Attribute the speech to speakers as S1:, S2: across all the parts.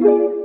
S1: Welcome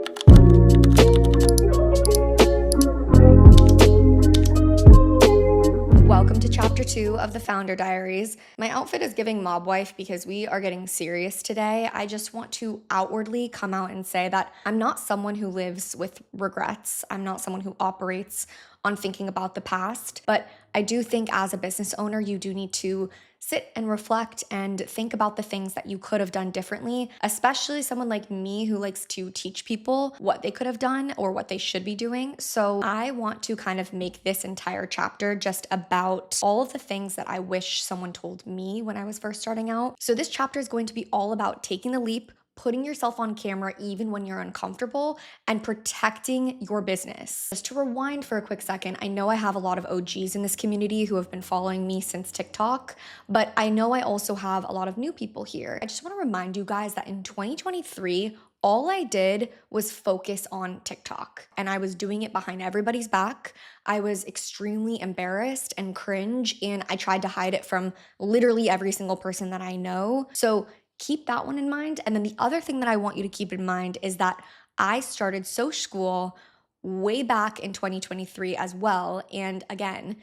S1: to chapter 2 of the Founder Diaries. My outfit is giving mob wife because we are getting serious today. I just want to outwardly come out and say that I'm not someone who lives with regrets. I'm not someone who operates on thinking about the past, but I do think as a business owner, you do need to sit and reflect and think about the things that you could have done differently, especially someone like me who likes to teach people what they could have done or what they should be doing. So I want to kind of make this entire chapter just about all of the things that I wish someone told me when I was first starting out. So this chapter is going to be all about taking the leap, putting yourself on camera even when you're uncomfortable, and protecting your business. Just to rewind for a quick second, I know I have a lot of OGs in this community who have been following me since TikTok, but I know I also have a lot of new people here. I just want to remind you guys that in 2023, all I did was focus on TikTok, and I was doing it behind everybody's back. I was extremely embarrassed and cringe, and I tried to hide it from literally every single person that I know. So keep that one in mind. And then the other thing that I want you to keep in mind is that I started Social School way back in 2023 as well. And again,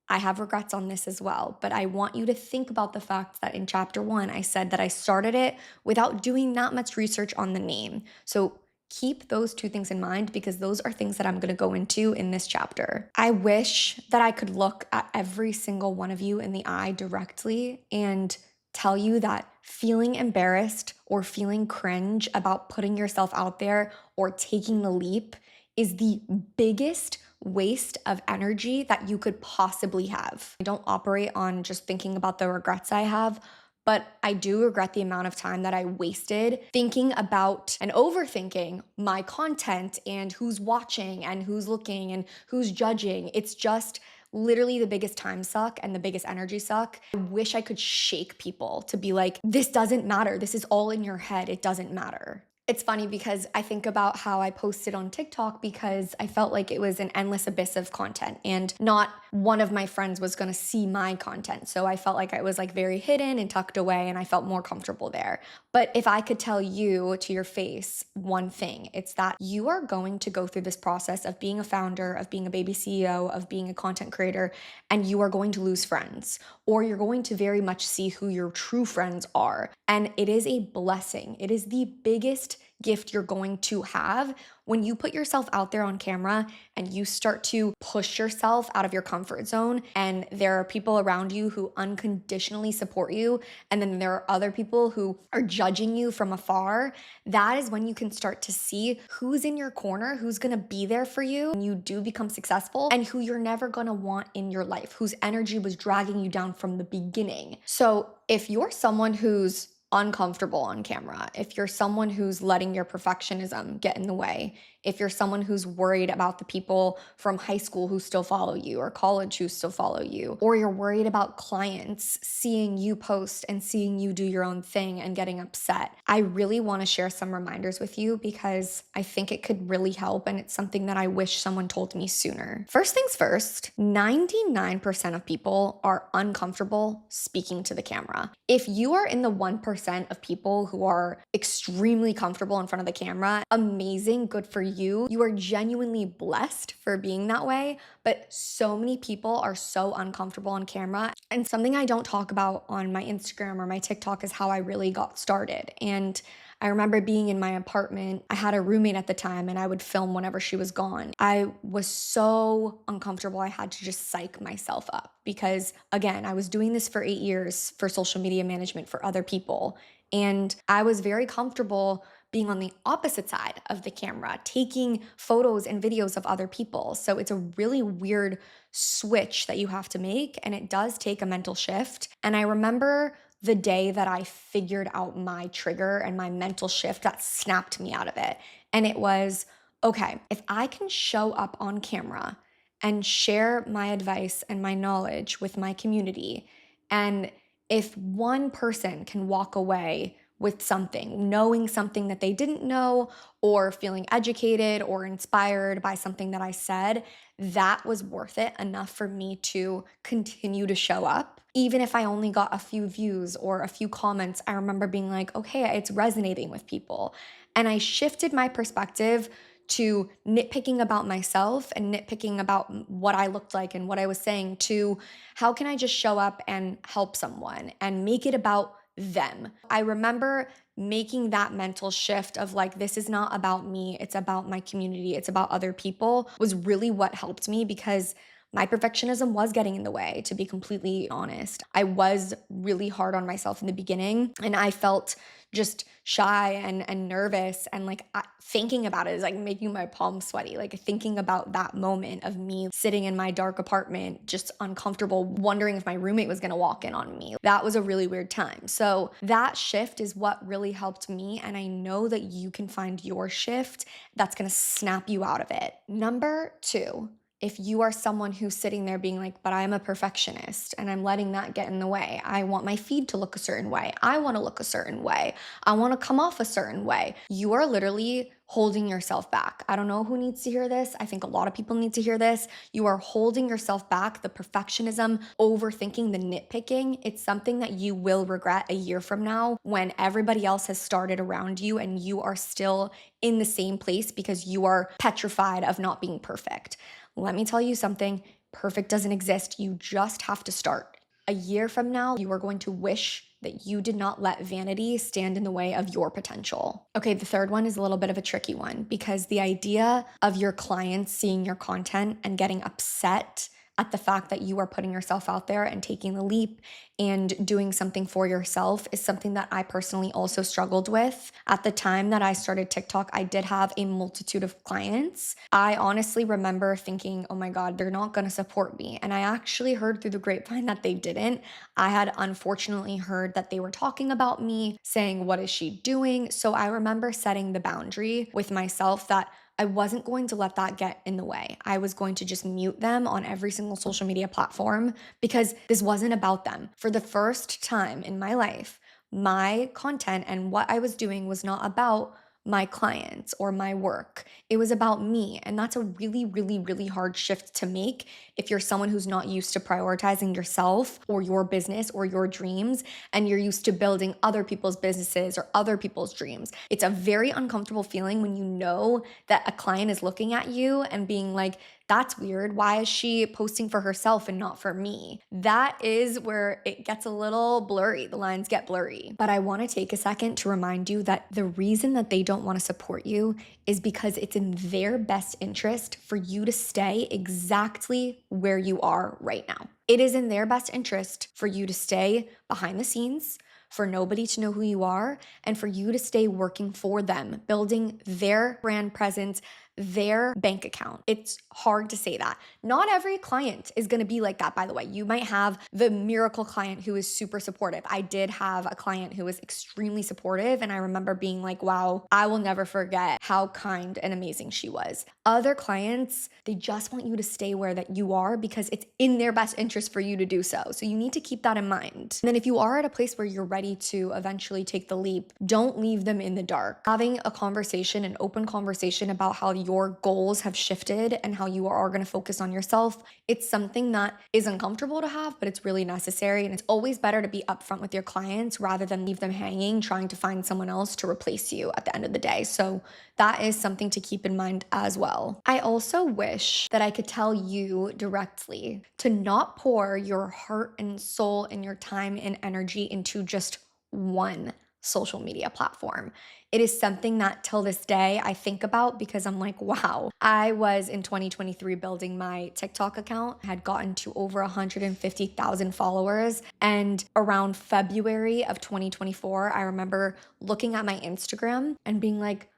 S1: I have regrets on this as well, but I want you to think about the fact that in chapter 1, I said that I started it without doing that much research on the name. So keep those two things in mind because those are things that I'm going to go into in this chapter. I wish that I could look at every single one of you in the eye directly and tell you that feeling embarrassed or feeling cringe about putting yourself out there or taking the leap is the biggest waste of energy that you could possibly have. I don't operate on just thinking about the regrets I have, but I do regret the amount of time that I wasted thinking about and overthinking my content and who's watching and who's looking and who's judging. It's just literally the biggest time suck and the biggest energy suck. I wish I could shake people to be like, this doesn't matter. This is all in your head. It doesn't matter. It's funny because I think about how I posted on TikTok because I felt like it was an endless abyss of content and not one of my friends was going to see my content. So I felt like I was like very hidden and tucked away and I felt more comfortable there. But if I could tell you to your face one thing, it's that you are going to go through this process of being a founder, of being a baby CEO, of being a content creator, and you are going to lose friends, or you're going to very much see who your true friends are. And it is a blessing. It is the biggest gift you're going to have when you put yourself out there on camera and you start to push yourself out of your comfort zone and there are people around you who unconditionally support you and then there are other people who are judging you from afar. That is when you can start to see who's in your corner, who's going to be there for you when you do become successful, and who you're never going to want in your life, whose energy was dragging you down from the beginning. So if you're someone who's uncomfortable on camera, if you're someone who's letting your perfectionism get in the way, if you're someone who's worried about the people from high school who still follow you or college who still follow you, or you're worried about clients seeing you post and seeing you do your own thing and getting upset, I really want to share some reminders with you because I think it could really help and it's something that I wish someone told me sooner. First things first, 99% of people are uncomfortable speaking to the camera. If you are in the 1% of people who are extremely comfortable in front of the camera, amazing, good for you. You are genuinely blessed for being that way, but so many people are so uncomfortable on camera. And something I don't talk about on my Instagram or my TikTok is how I really got started. And I remember being in my apartment. I had a roommate at the time and I would film whenever she was gone. I was so uncomfortable. I had to just psych myself up because again, I was doing this for 8 years for social media management for other people. And I was very comfortable being on the opposite side of the camera, taking photos and videos of other people. So it's a really weird switch that you have to make, and it does take a mental shift. And I remember the day that I figured out my trigger and my mental shift that snapped me out of it. And it was, okay, if I can show up on camera and share my advice and my knowledge with my community, and if one person can walk away with something, knowing something that they didn't know, or feeling educated or inspired by something that I said, that was worth it enough for me to continue to show up. Even if I only got a few views or a few comments, I remember being like, okay, it's resonating with people. And I shifted my perspective to nitpicking about myself and nitpicking about what I looked like and what I was saying to how can I just show up and help someone and make it about them. I remember making that mental shift of like, this is not about me, it's about my community, it's about other people, was really what helped me because my perfectionism was getting in the way, to be completely honest. I was really hard on myself in the beginning and I felt just shy and nervous, and like thinking about it is like making my palms sweaty, like thinking about that moment of me sitting in my dark apartment just uncomfortable, wondering if my roommate was going to walk in on me. That was a really weird time. So that shift is what really helped me, and I know that you can find your shift that's going to snap you out of it. Number 2, if you are someone who's sitting there being like, but I'm a perfectionist and I'm letting that get in the way. I want my feed to look a certain way. I want to look a certain way. I want to come off a certain way. You are literally holding yourself back. I don't know who needs to hear this. I think a lot of people need to hear this. You are holding yourself back. The perfectionism, overthinking, the nitpicking, it's something that you will regret a year from now when everybody else has started around you and you are still in the same place because you are petrified of not being perfect. Let me tell you something, perfect doesn't exist. You just have to start. A year from now, you are going to wish that you did not let vanity stand in the way of your potential. Okay, the third one is a little bit of a tricky one because the idea of your clients seeing your content and getting upset at the fact that you are putting yourself out there and taking the leap and doing something for yourself is something that I personally also struggled with. At the time that I started TikTok, I did have a multitude of clients. I honestly remember thinking, oh my God, they're not going to support me. And I actually heard through the grapevine that they didn't. I had unfortunately heard that they were talking about me, saying, what is she doing? So I remember setting the boundary with myself that I wasn't going to let that get in the way. I was going to just mute them on every single social media platform because this wasn't about them. For the first time in my life, my content and what I was doing was not about my clients or my work. It was about me. And that's a really, really, really hard shift to make if you're someone who's not used to prioritizing yourself or your business or your dreams, and you're used to building other people's businesses or other people's dreams. It's a very uncomfortable feeling when you know that a client is looking at you and being like, that's weird. Why is she posting for herself and not for me? That is where it gets a little blurry. The lines get blurry. But I want to take a second to remind you that the reason that they don't want to support you is because it's in their best interest for you to stay exactly where you are right now. It is in their best interest for you to stay behind the scenes, for nobody to know who you are, and for you to stay working for them, building their brand presence, their bank account. It's hard to say that. Not every client is going to be like that, by the way. You might have the miracle client who is super supportive. I did have a client who was extremely supportive, and I remember being like, wow, I will never forget how kind and amazing she was. Other clients, they just want you to stay where that you are because it's in their best interest for you to do so. So you need to keep that in mind. And then if you are at a place where you're ready to eventually take the leap, don't leave them in the dark. Having a conversation, an open conversation about how your goals have shifted and how you are going to focus on yourself, it's something that is uncomfortable to have, but it's really necessary. And it's always better to be upfront with your clients rather than leave them hanging, trying to find someone else to replace you at the end of the day. So that is something to keep in mind as well. I also wish that I could tell you directly to not pour your heart and soul and your time and energy into just one social media platform. It is something that till this day I think about because I'm like, wow, I was in 2023 building my TikTok account, I had gotten to over 150,000 followers. And around February of 2024, I remember looking at my Instagram and being like,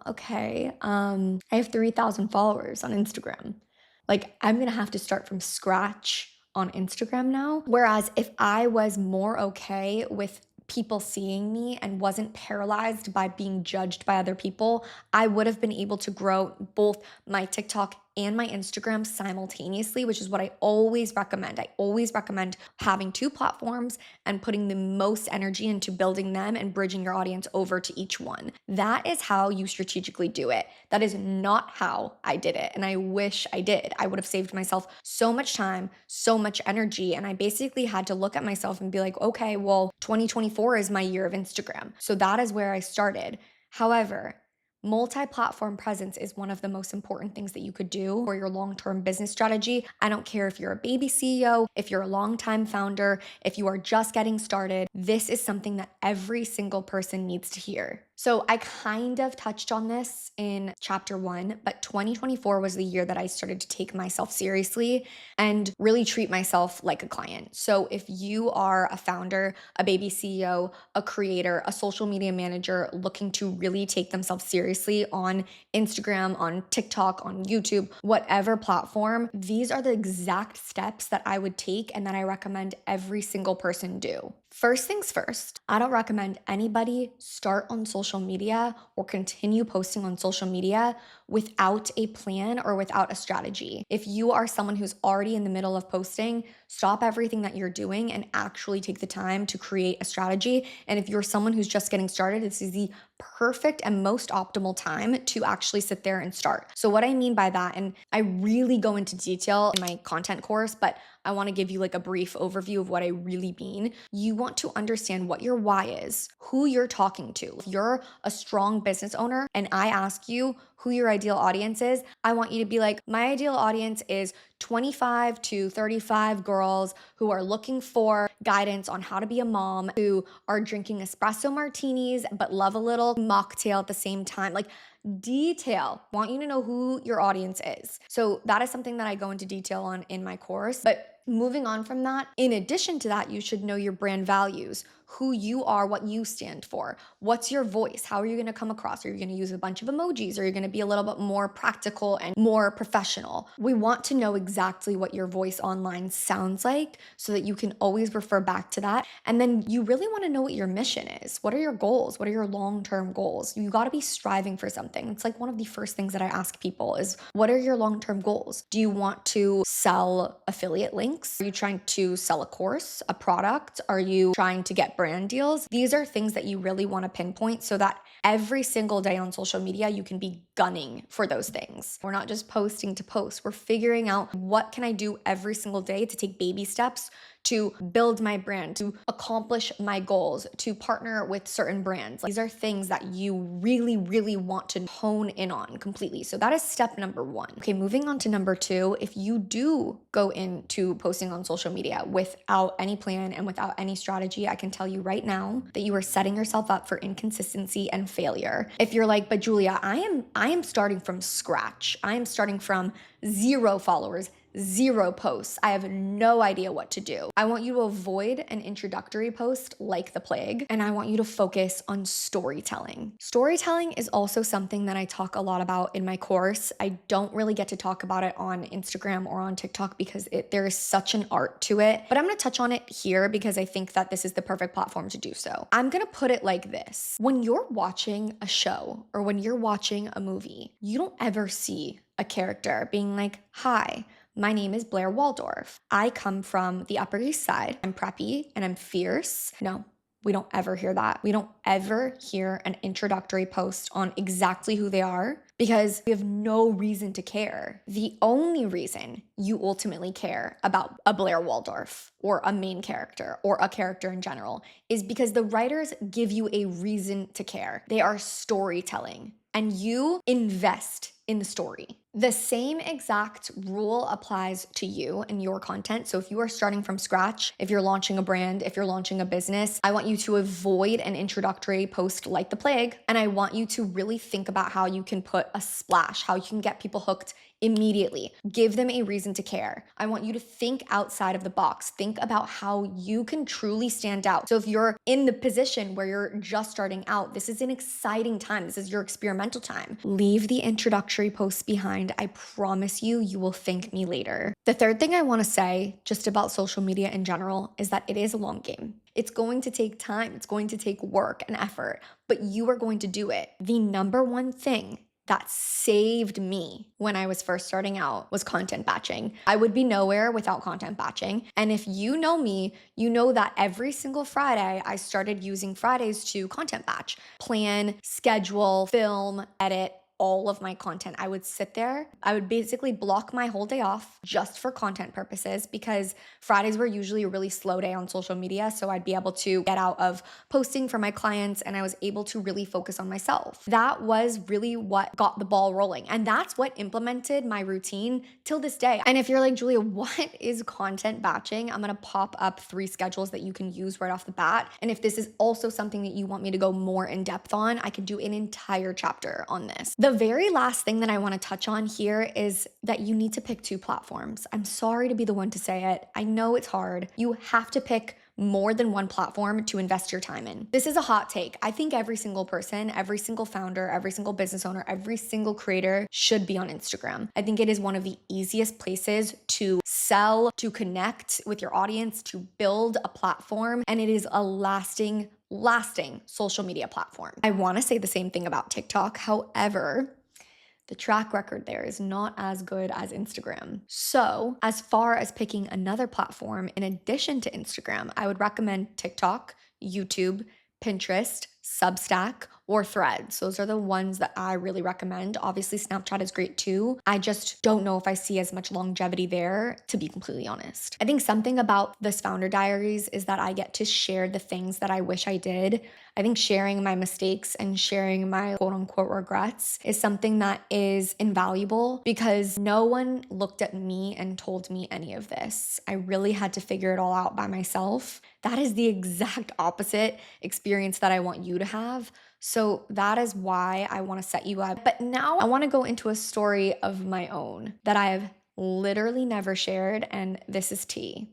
S1: okay, I have 3,000 followers on Instagram. Like, I'm gonna have to start from scratch on Instagram now. Whereas if I was more okay with people seeing me and wasn't paralyzed by being judged by other people, I would have been able to grow both my TikTok and my Instagram simultaneously, which is what I always recommend. I always recommend having two platforms and putting the most energy into building them and bridging your audience over to each one. That is how you strategically do it. That is not how I did it. And I wish I did. I would have saved myself so much time, so much energy. And I basically had to look at myself and be like, okay, well, 2024 is my year of Instagram. So that is where I started. However, multi-platform presence is one of the most important things that you could do for your long-term business strategy. I don't care if you're a baby CEO, if you're a long-time founder, if you are just getting started, this is something that every single person needs to hear. So I kind of touched on this in chapter 1, but 2024 was the year that I started to take myself seriously and really treat myself like a client. So if you are a founder, a baby CEO, a creator, a social media manager looking to really take themselves seriously on Instagram, on TikTok, on YouTube, whatever platform, these are the exact steps that I would take and that I recommend every single person do. First things first, I don't recommend anybody start on social media or continue posting on social media without a plan or without a strategy. If you are someone who's already in the middle of posting, stop everything that you're doing and actually take the time to create a strategy. And if you're someone who's just getting started, this is the perfect and most optimal time to actually sit there and start. So what I mean by that, and I really go into detail in my content course, but I want to give you like a brief overview of what I really mean. You want to understand what your why is, who you're talking to. If you're a strong business owner and I ask you who your ideal audience is, I want you to be like, my ideal audience is 25 to 35 girls who are looking for guidance on how to be a mom, who are drinking espresso martinis but love a little mocktail at the same time. Like, detail. I want you to know who your audience is. So that is something that I go into detail on in my course. But moving on from that, in addition to that, you should know your brand values, who you are, what you stand for. What's your voice? How are you going to come across? Are you going to use a bunch of emojis? Are you going to be a little bit more practical and more professional? We want to know exactly what your voice online sounds like so that you can always refer back to that. And then you really want to know what your mission is. What are your goals? What are your long-term goals? You got to be striving for something. It's like one of the first things that I ask people is, what are your long-term goals? Do you want to sell affiliate links? Are you trying to sell a course, a product? Are you trying to get brand deals? These are things that you really want to pinpoint so that every single day on social media, you can be gunning for those things. We're not just posting to post. We're figuring out what can I do every single day to take baby steps to build my brand, to accomplish my goals, to partner with certain brands. These are things that you really, really want to hone in on completely. So that is step number 1. Okay, moving on to number 2, if you do go into posting on social media without any plan and without any strategy, I can tell you right now that you are setting yourself up for inconsistency and failure. If you're like, but Julia, I am starting from scratch. I am starting from 0 followers, 0 posts. I have no idea what to do. I want you to avoid an introductory post like the plague, and I want you to focus on storytelling. Storytelling is also something that I talk a lot about in my course. I don't really get to talk about it on Instagram or on TikTok because there is such an art to it, but I'm going to touch on it here because I think that this is the perfect platform to do so. I'm going to put it like this. When you're watching a show or when you're watching a movie, you don't ever see a character being like, hi, my name is Blair Waldorf. I come from the Upper East Side. I'm preppy and I'm fierce. No, we don't ever hear that. We don't ever hear an introductory post on exactly who they are because we have no reason to care. The only reason you ultimately care about a Blair Waldorf or a main character or a character in general is because the writers give you a reason to care. They are storytelling and you invest in the story. The same exact rule applies to you and your content. So if you are starting from scratch, if you're launching a brand, if you're launching a business, I want you to avoid an introductory post like the plague. And I want you to really think about how you can put a splash, how you can get people hooked immediately. Give them a reason to care. I want you to think outside of the box. Think about how you can truly stand out. So if you're in the position where you're just starting out, this is an exciting time. This is your experimental time. Leave the introductory posts behind. I promise you, you will thank me later. The third thing I want to say just about social media in general is that it is a long game. It's going to take time. It's going to take work and effort, but you are going to do it. The number one thing that saved me when I was first starting out was content batching. I would be nowhere without content batching. And if you know me, you know that every single Friday, I started using Fridays to content batch, plan, schedule, film, edit, all of my content. I would sit there, I would basically block my whole day off just for content purposes, because Fridays were usually a really slow day on social media. So I'd be able to get out of posting for my clients, and I was able to really focus on myself. That was really what got the ball rolling. And that's what implemented my routine till this day. And if you're like, Julia, what is content batching? I'm gonna pop up 3 schedules that you can use right off the bat. And if this is also something that you want me to go more in depth on, I could do an entire chapter on this. The very last thing that I wanna touch on here is that you need to pick 2 platforms. I'm sorry to be the one to say it. I know it's hard. You have to pick more than one platform to invest your time in. This is a hot take. I think every single person, every single founder, every single business owner, every single creator should be on Instagram. I think it is one of the easiest places to sell, to connect with your audience, to build a platform, and it is a lasting social media platform. I want to say the same thing about TikTok. However, the track record there is not as good as Instagram. So, as far as picking another platform in addition to Instagram, I would recommend TikTok, YouTube, Pinterest, Substack, or Threads. Those are the ones that I really recommend. Obviously, Snapchat is great too. I just don't know if I see as much longevity there, to be completely honest. I think something about this Founder Diaries is that I get to share the things that I wish I did. I think sharing my mistakes and sharing my quote unquote regrets is something that is invaluable, because no one looked at me and told me any of this. I really had to figure it all out by myself. That is the exact opposite experience that I want you to have. So that is why I want to set you up. But now I want to go into a story of my own that I have literally never shared, and this is tea.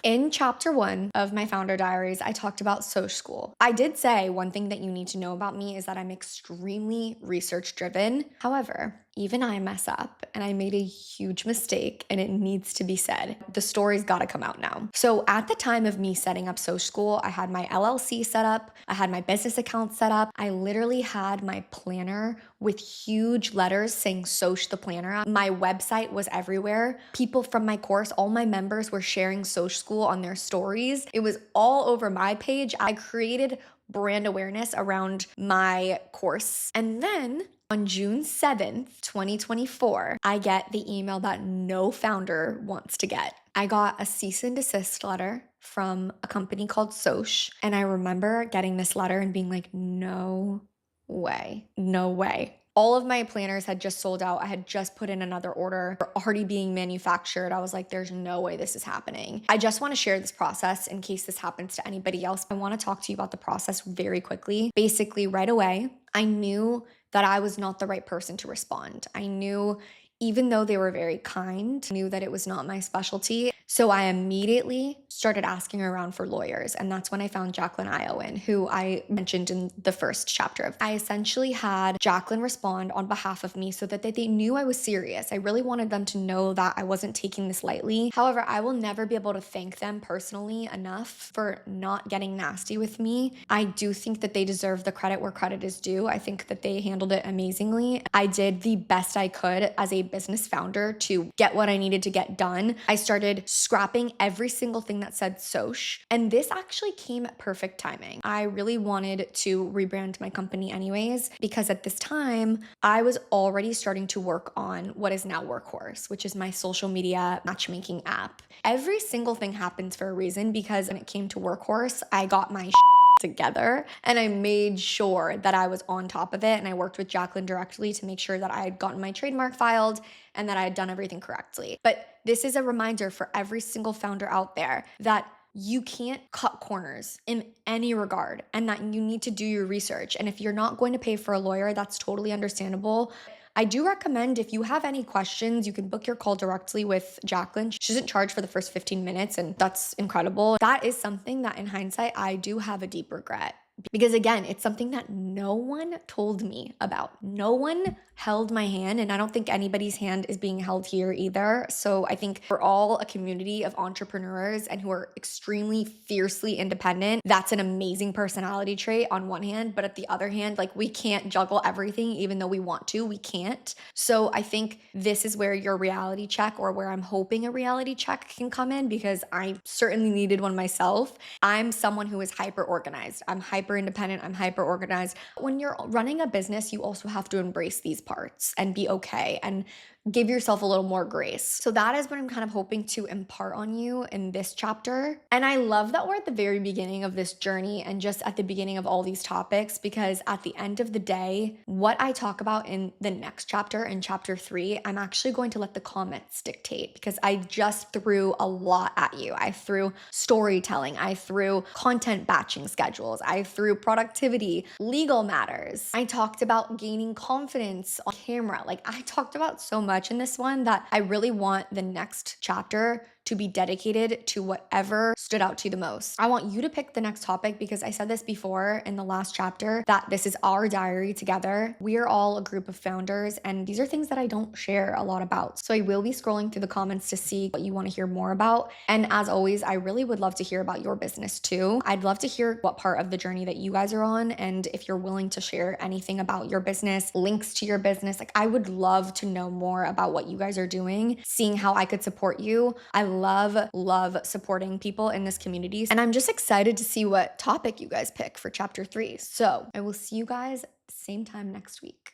S1: In chapter 1 of my Founder Diaries, I talked about Soch School. I did say one thing that you need to know about me is that I'm extremely research driven. However, even I mess up, and I made a huge mistake, and it needs to be said. The story's gotta come out now. So at the time of me setting up Soch School, I had my LLC set up, I had my business account set up, I literally had my planner with huge letters saying Soch the Planner. My website was everywhere. People from my course, all my members were sharing Soch School on their stories. It was all over my page. I created brand awareness around my course. And then on June 7th, 2024, I get the email that no founder wants to get. I got a cease and desist letter from a company called Soch. And I remember getting this letter and being like, no way. All of my planners had just sold out. I had just put in another order, already being manufactured. I was like, there's no way this is happening. I just want to share this process in case this happens to anybody else. I want to talk to you about the process very quickly. Basically, right away, I knew that I was not the right person to respond. I knew, even though they were very kind, I knew that it was not my specialty. So I immediately started asking around for lawyers. And that's when I found jaclyn, who I mentioned in the first chapter. I essentially had Jaclyn respond on behalf of me so that they knew I was serious. I really wanted them to know that I wasn't taking this lightly. However, I will never be able to thank them personally enough for not getting nasty with me. I do think that they deserve the credit where credit is due. I think that they handled it amazingly. I did the best I could as a business founder to get what I needed to get done. I started scrapping every single thing that said Soch, and this actually came at perfect timing. I really wanted to rebrand my company anyways, because at this time I was already starting to work on what is now Workhorse, which is my social media matchmaking app. Every single thing happens for a reason, because when it came to Workhorse, I got my together and I made sure that I was on top of it, and I worked with Jaclyn directly to make sure that I had gotten my trademark filed and that I had done everything correctly. But this is a reminder for every single founder out there that you can't cut corners in any regard, and that you need to do your research. And if you're not going to pay for a lawyer, that's totally understandable. I do recommend, if you have any questions, you can book your call directly with Jaclyn. She doesn't charge for the first 15 minutes, and that's incredible. That is something that in hindsight, I do have a deep regret. Because again, it's something that no one told me about. No one held my hand, and I don't think anybody's hand is being held here either. So I think we're all a community of entrepreneurs and who are extremely fiercely independent. That's an amazing personality trait on one hand, but at the other hand, like, we can't juggle everything even though we want to, we can't. So I think this is where your reality check, or where I'm hoping a reality check, can come in, because I certainly needed one myself. I'm someone who is hyper organized. I'm hyper hyper independent, I'm hyper organized. When you're running a business, you also have to embrace these parts and be okay and give yourself a little more grace. So that is what I'm kind of hoping to impart on you in this chapter. And I love that we're at the very beginning of this journey and just at the beginning of all these topics, because at the end of the day, what I talk about in the next chapter, in chapter 3, I'm actually going to let the comments dictate, because I just threw a lot at you. I threw storytelling, I threw content batching schedules, I threw productivity, legal matters. I talked about gaining confidence on camera. Like, I talked about so much in this one that I really want the next chapter to be dedicated to whatever stood out to you the most. I want you to pick the next topic, because I said this before in the last chapter that this is our diary together. We are all a group of founders, and these are things that I don't share a lot about. So I will be scrolling through the comments to see what you want to hear more about. And as always, I really would love to hear about your business too. I'd love to hear what part of the journey that you guys are on, and if you're willing to share anything about your business, links to your business. Like, I would love to know more about what you guys are doing, seeing how I could support you. I love supporting people in this community. And I'm just excited to see what topic you guys pick for chapter 3. So I will see you guys same time next week.